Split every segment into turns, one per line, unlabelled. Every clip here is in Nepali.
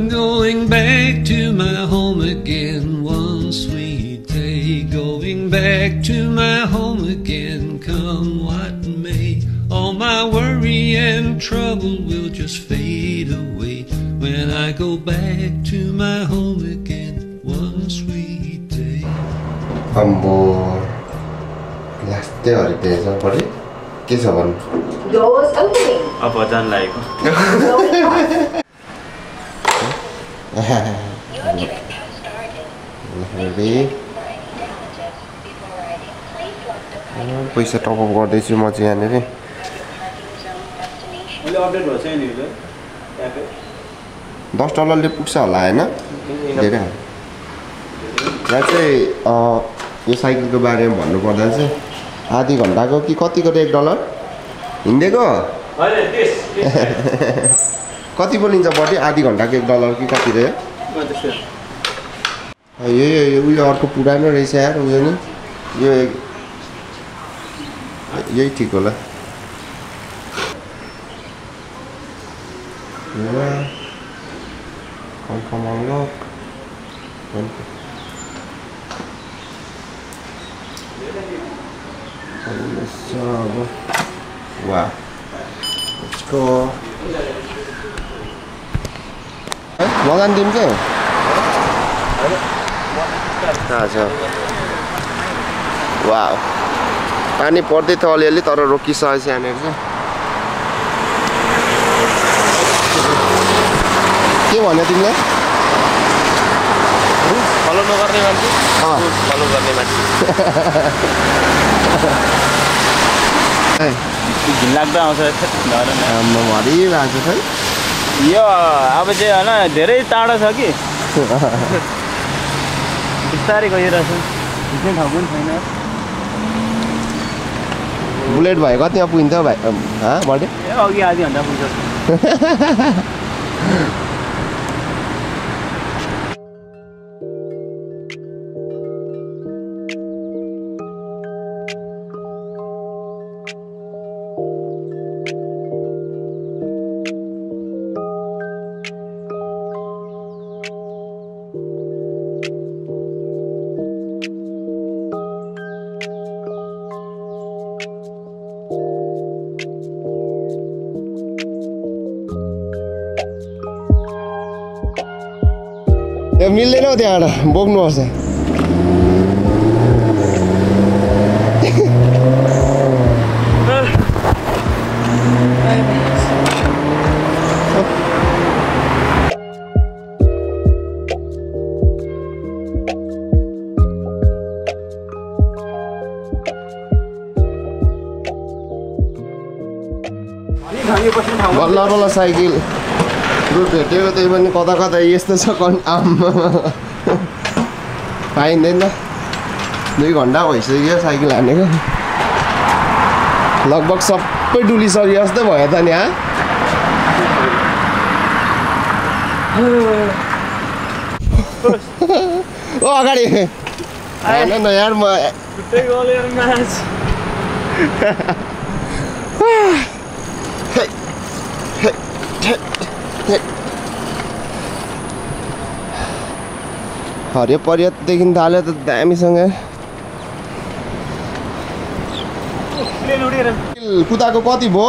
I'm going back to my home again one sweet day. Going back to my home again, come what may. All my worry and trouble will just fade away when I go back to my home again one sweet day.
Ambo last day or day somebody kiss one.
Doors opening.
Apa jangan like.
Ready? पैसा टप अप गर्दैछु म चाहिँ यहाँनिर
अहिले अपडेट भछ नि यो
$10 पुग्छ होला हैन धेरै यहाँ चाहिँ यो साइकलको बारेमा भन्नुपर्दा चाहिँ आधी घण्टाको कि कतिको $1 हिँडेको कति पो लिन्छ बडी आधी घण्टाको $1 कि कति रे यो उयो अर्को पुरानो रहेछ यार उयो नि यो यही ठीक होला confirm unlock wow let's go लगान दिम के अच्छा वाउ पानी पर्दै थियो अलिअलि तर रोकिसकेको छ यहाँनिर चाहिँ के भन्यो तिमीले
फलो नगर्ने मान्छे फलो गर्ने मान्छे घिनलाग्दो आउँछ
भरिरहेको छ
यो अब चाहिँ होइन धेरै टाढो छ कि बिस्तारै गइरहेछ हिँड्ने ठाउँ पनि छैन
बुलेट भयो कतिमा पुगिन्थ्यो भाइ बडी
अघि आधी घन्टा पुग्छ
मिल्दैन हौ त्यहाँबाट बोक्नुपर्छ बल्ल बल्ल साइकल रुट भेटेको त्यही पनि कता कता यस्तो छ पाइँदैन 2 घन्टा भइसक्यो साइकल हानेको लगभग सबै डुलिसक्यो जस्तो भयो त नि ओ अगाडि हैन न यार म
छुट्टै गलेर म्याच हरियो पर्यटदेखि थाल्यो त दामीसँग कुदाको कति भयो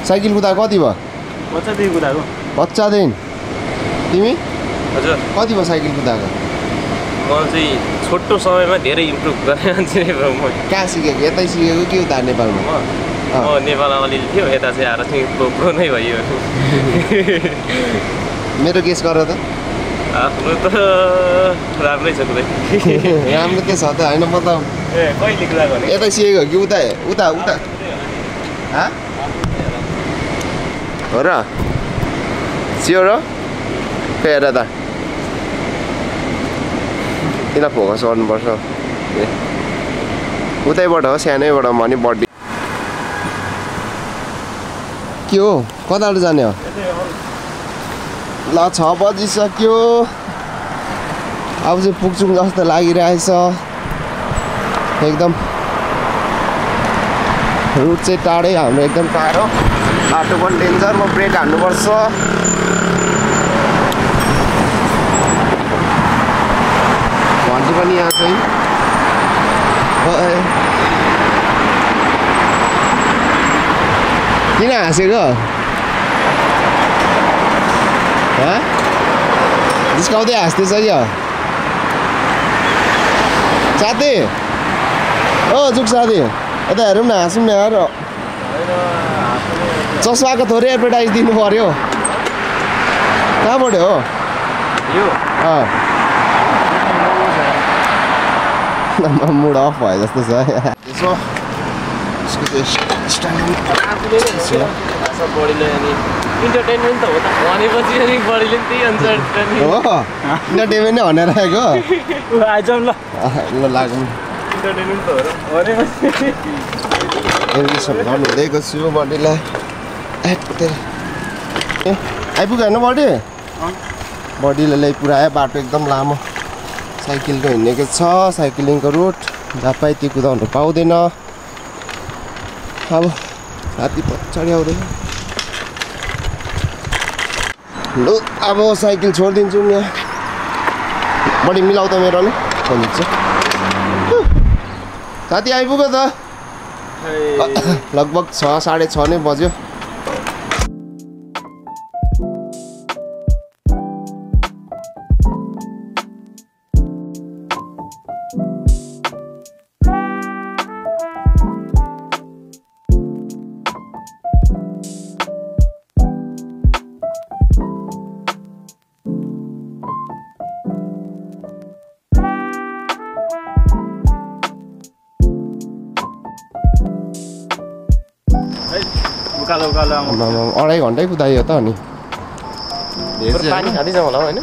साइकल कुदाको कति भयो बच्चादेखि कुदाको
बच्चादेखि तिमी
हजुर
कति भयो साइकल कुदाको
म चाहिँ छोटो समयमा धेरै इम्प्रुभ गर्ने मान्छे म
कहाँ सिकेको यतै सिकेको कि उता नेपालमा
म नेपालमा अलिअलि थियो यता चाहिँ आएर चाहिँ प्रो नै भयो
मेरो केस गर त
आफ्नो त राम्रै छ कुदै
राम्रो के छ त हैन म त
कहिले कुदाको भने
यतै सिकेको कि उता उता उता हो र सियो र हेर त किन फोकस गर्नुपर्छ उतैबाट हो सानैबाट म नि बडी के हो कताबाट जाने हो ल 6 बजिसक्यो अब चाहिँ पुग्छौँ जस्तो लागिरहेछ एकदम रुट चाहिँ टाढै हाम्रो एकदम टाढो बाटो पनि डेन्जर म ब्रेक हान्नुपर्छ भन्छु पनि यहाँ चाहिँ किन हाँसेको जिस्काउँदै हाँस्दैछ क्या साथी ओ जुक साथी यता हेरौँ न हाँसौँ न यार चस्माको थोरै एडभर्टाइज दिनु पर्यो कहाँबाट हो
यो
मुड अफ भयो जस्तो छ यसो
बडीले अनि इन्टरटेनमेन्ट त हो त भनेपछि अनि बडीले पनि त्यही अनुसार
हो इन्टरटेनमेन्ट नै भनेर आएको
आइजाउँ ल
ल लागौँ
इन्टरटेनमेन्ट त हो र भनेपछि
एडमिसन गर्नु हुँदैको छु बडीलाई आइपुग्यो होइन बडी बडीले ल्याइ पुऱ्यायो बाटो एकदम लामो साइकलको हिँडेको छ साइक्लिङको रुट जहाँ पाइ त्यो कुदाउनु पाउँदैन अब राति पछाडि आउँदैन ल अब साइकल छोडिदिन्छु यहाँ बडी मिलाउ त मेरो नि भनिन्छ साथी आइपुग्यो त लगभग 6 साढे 6 नै बज्यो अढाई घन्टै कुदायो त अनि
पानी खाँदैछ होला होइन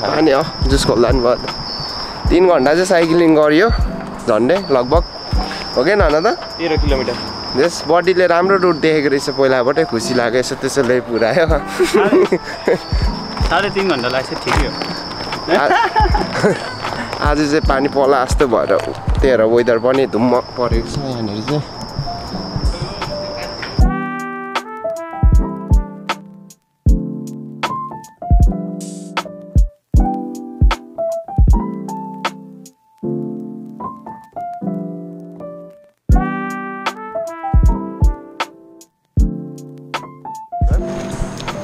पानी जुस खोल्दा नि भयो 3 घन्टा चाहिँ साइक्लिङ गरियो झन्डै लगभग हो कि नाना त
13 किलोमिटर
यस बडीले राम्रो रुट देखेको रहेछ पहिलाबाटै खुसी लाग्यो यसो त्यसो ल्याइ पुऱ्यायो
3.5 घन्टा लाग्छ ठिकै हो
आज चाहिँ पानी पर्ला जस्तो भएर त्यही भएर वेदर पनि धुम्म परेको छ यहाँनिर चाहिँ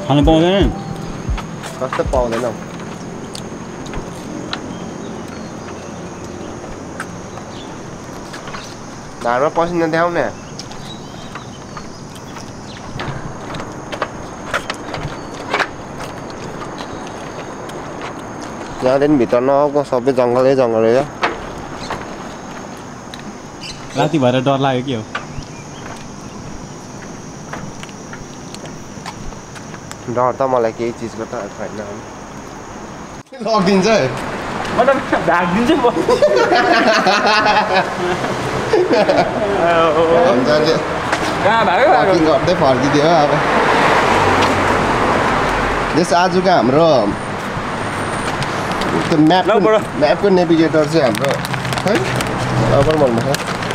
खानु पाउँदैन
कस्तो पाउँदैन घरमा पसिना देखाउ न यहाँदेखि भित्र नआएको सबै जङ्गलै जङ्गल रहेछ
राति भएर डर लाग्यो कि हो
डर त मलाई केही चिजको त छैन लगिदिन्छ
भागिदिन्छु
गर्दै फर्किदियो अब जस आजको हाम्रो म्यापको नेभिगेटर चाहिँ हाम्रो खै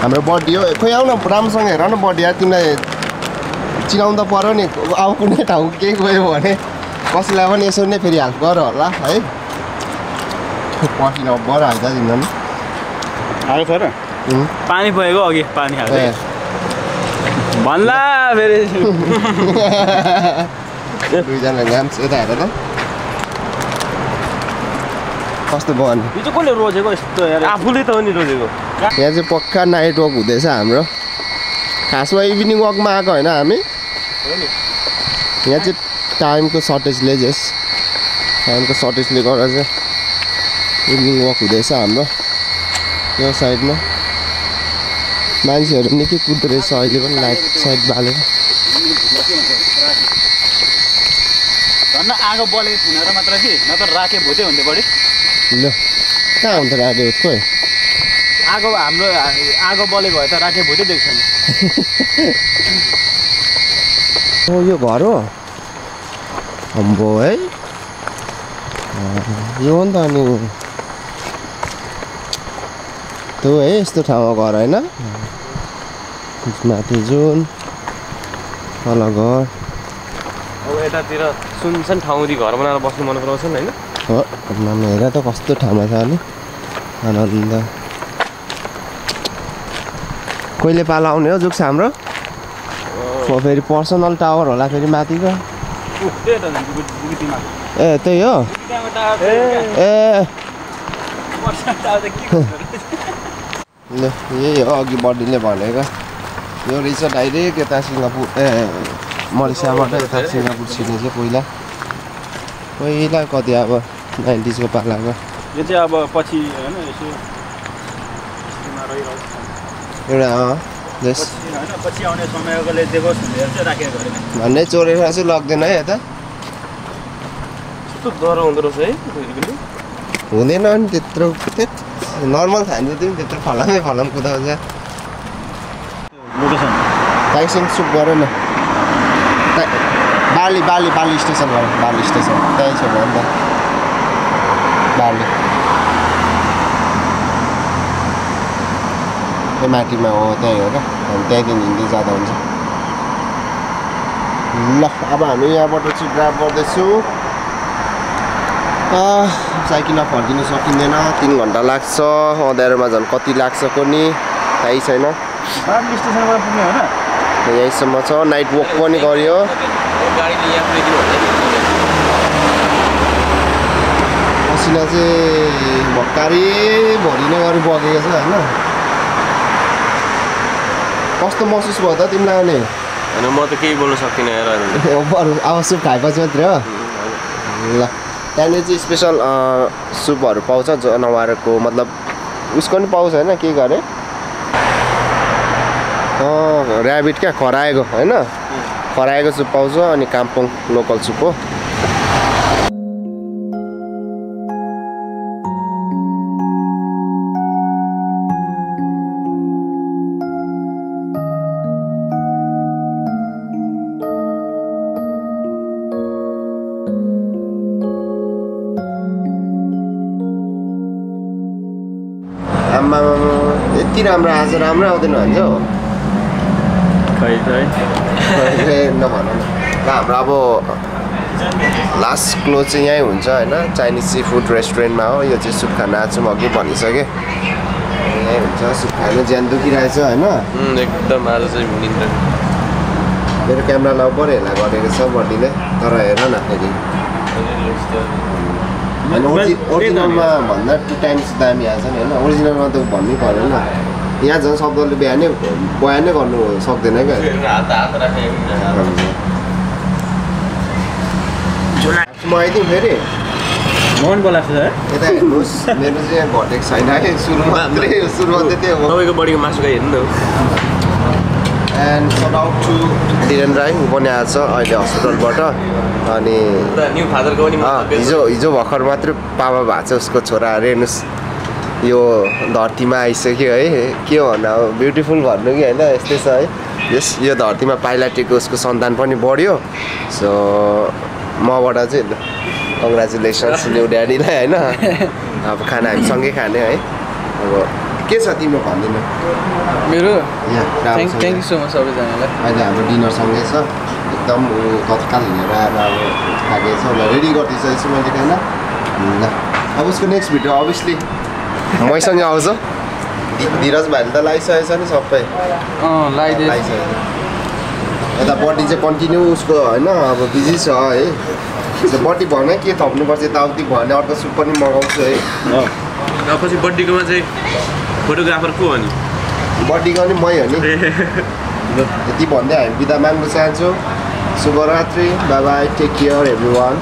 हाम्रो बडी हो खोइ आउन राम्रोसँग हेर न बडी यार तिमीलाई चिनाउनु त पर्यो नि अब कुनै ठाउँ केही गयो भने कसैलाई पनि यसो नै फेरि हेल्प गर होला है पसिना बढाइहाल्छ तिमीलाई नि
आएको छ र पानी परेको अघि पानी हाल्छ भन्ला फेरि
दुईजना घाम यता हेर त कस्तो भयो नि
यो चाहिँ कसले रोजेको यस्तो आफूले त हो नि रोजेको
यहाँ चाहिँ पक्का नाइट वक हुँदैछ हाम्रो खासमा इभिनिङ वकमा आएको होइन हामी यहाँ चाहिँ टाइमको सर्टेजले गर्दा चाहिँ इभिनिङ वक हुँदैछ हाम्रो यो साइडमा मान्छेहरू निकै कुद्दो रहेछ अहिले पनि लाइट साइड बालेर
झन् आगो बलेको थिएन र मात्र कि नत्र राखे भुते हुन्थ्यो बढी
ल कहाँ हुन्छ राखे खोइ
आगो हाम्रो आगो बलेको भए त राखे भुते देख्छ नि
ओ यो घर हो अम्बो है यो हो नि त अनि त्यो है यस्तो ठाउँमा घर होइन माथि जुन तल घर
यतातिर सुनसान ठाउँदेखि घर बनाएर बस्नु मन पराउँछ नि हैन
हो मामा हेर त कस्तो ठाउँमा छ अनि आनन्द कहिले पाला आउने हो जुक्स हाम्रो फेरि पर्सनल टावर होला फेरि माथिको ए त्यही हो ए यही हो अघि बडीले भनेको यो रहेछ डाइरेक्ट यता सिङ्गापुर मलेसियाबाट यता सिङ्गापुर छिर्ने चाहिँ पहिला कति अब 90s को पालाको
यो चाहिँ अब पछि हैन यसो
एउटा
पछि आउने समयकोले देखोस् भनेर चाहिँ राखेको गरे
भन्ने चोरेर चाहिँ लग्दैन है यता
कस्तो डर हुँदो रहेछ है
हुँदैन नि त्यत्रो नर्मल खान्छ तिमी त्यत्रो फलाम कुदाउँछ
लोकेसन
ताइसिङ सुप गर न बाली स्टेसन गर बाली स्टेसन त्यही छ भने त बाली त्यो माटीमा हो त्यही हो र हामी त्यहाँदेखि हिँड्दै जाँदा हुन्छ ल अब हामी यहाँबाट चाहिँ ग्राब गर्दैछु साइकलमा फर्किनु सकिँदैन 3 घन्टा लाग्छ अँध्यारोमा झन् कति लाग्छ पनि थाहै छैन
बाली स्टेसनबाट पुग्ने हो न
यहीँसम्म छ नाइट वक पनि गरियो पसिना चाहिँ भक्कारी भरि नै गरी बगेको छ होइन कस्तो महसुस भयो त तिमीलाई अनि
हैन म त केही बोल्न सक्दिनँ यार
अब सुप खाएपछि मात्रै हो ल त्यहाँनिर चाहिँ स्पेसल सुपहरू पाउँछ जनावरको मतलब उसको पनि पाउँछ होइन के गरे ऱ्याबिट क्या खराएको होइन खराएको सुप पाउँछ अनि काम्पोङ लोकल सुप हो आम्मा यति राम्रो आज राम्रो आउँदैन भन्छ हो
खै
नभन न हाम्रो अब लास्ट क्लोज चाहिँ यहीँ हुन्छ होइन चाइनिज सी फुड रेस्टुरेन्टमा हो यो चाहिँ सुप खान आएको छु म अघि भनिसकेँ यहीँ हुन्छ सुप खानु ज्यान दुखिरहेछ होइन
एकदम आज चाहिँ निन्द्रा
मेरो क्यामेरालाई बरु हेला गरेको छ बडीले तर हेर न फेरि होइन ओरिजिनलमा भन्दा 2 टाइम्स दामी आएको छ नि होइन ओरिजिनलमा त भन्नै परेन यहाँ झन् शब्दले बयानै गर्नु सक्दैन क्या म आइदिउँ फेरि
मन बोलाएको छ
यता हेर्नुहोस् मेरो चाहिँ यहाँ घटेको छैन है सुरुमा त्यही हो
तपाईँको बडीको मासु खाइ हेर्नु
and shout out to Diren Rai ऊ पनि आएको छ अहिले हस्पिटलबाट अनि
न्यू फादरको पनि
हिजो भर्खर मात्रै पापा भएको छ उसको छोरा अरे हेर्नुहोस् यो धरतीमा आइसक्यो है के भन्नु अब ब्युटिफुल भन्नु कि होइन यस्तै छ है यस यो धरतीमा पाइला टेको उसको सन्तान पनि बढ्यो सो मबाट चाहिँ कङ्ग्रेचुलेसन्स न्यू ड्याडीलाई होइन अब खाना हामी सँगै खाने है अब के छ तिम्रो भनिदिनु
मेरो
यहाँ
थ्याङ्क यू सो मच सबैजनालाई
अहिले हाम्रो डिनर सँगै छ एकदम तत्काल हिँडेर आएर अब खाएको छ रेडी गरिदिइसकेको छु मैले खाना ल अब उसको नेक्स्ट भिडियो अभियसली मैसँग आउँछ धीरज भाइले त लगाइसकेको छ नि सबै लगाइसकेको यता बडी चाहिँ कन्टिन्यू उसको होइन अब बिजी छ है बडी भने के थप्नुपर्छ यताउति भने अर्को सुप पनि मगाउँछु है
पछि बर्थडेकोमा चाहिँ फोटोग्राफर को हो नि
बर्थडेको नि मै हो नि यति भन्दै हामी बिदा माग्न चाहन्छौँ शुभरात्रि bye bye take care every one